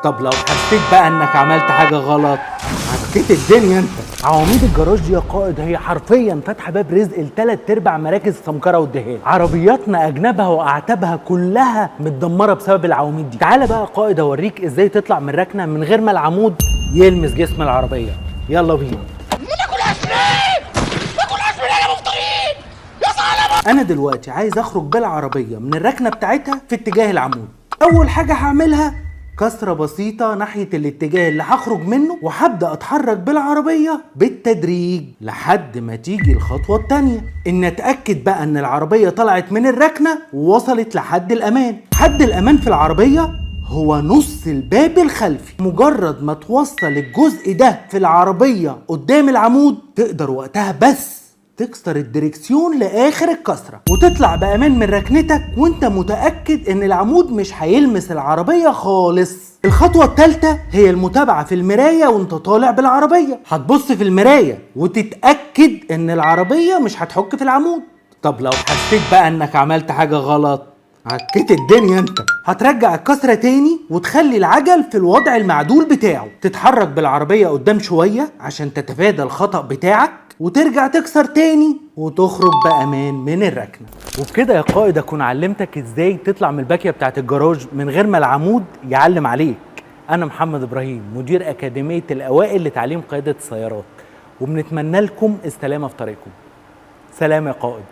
طب لو حسيت بقى انك عملت حاجه غلط، عكيت الدنيا انت. عواميد الجراج دي يا قائد هي حرفيا فاتحه باب رزق لتلات ارباع مراكز السمكره والدهان. عربياتنا اجنبها واعتابها كلها متدمره بسبب العواميد دي. تعالى بقى يا قائد اوريك ازاي تطلع من الركنه من غير ما العمود يلمس جسم العربيه. يلا بينا. انا دلوقتي عايز اخرج بالعربيه من الركنه بتاعتها في اتجاه العمود. اول حاجه هعملها كسره بسيطه ناحيه الاتجاه اللي هخرج منه، وهبدا اتحرك بالعربيه بالتدريج لحد ما تيجي الخطوه التانيه، ان اتاكد بقى ان العربيه طلعت من الركنه ووصلت لحد الامان. حد الامان في العربيه هو نص الباب الخلفي. مجرد ما توصل الجزء ده في العربيه قدام العمود، تقدر وقتها بس تكسر الدركسيون لاخر الكسره وتطلع بامان من ركنتك وانت متاكد ان العمود مش هيلمس العربيه خالص. الخطوه الثالثه هي المتابعه في المرايه وانت طالع بالعربيه. هتبص في المرايه وتتاكد ان العربيه مش هتحك في العمود. طب لو حسيت بقى انك عملت حاجه غلط، عكيت الدنيا انت. هترجع الكسرة تاني وتخلي العجل في الوضع المعدول بتاعه، تتحرك بالعربية قدام شوية عشان تتفادى الخطأ بتاعك، وترجع تكسر تاني وتخرج بأمان من الركنة. وبكده يا قائد اكون علمتك ازاي تطلع من الباكية بتاعت الجراج من غير ما العمود يعلم عليك. انا محمد ابراهيم، مدير اكاديمية الاوائل لتعليم قيادة السيارات، وبنتمنى لكم السلامة في طريقكم. سلام يا قائد.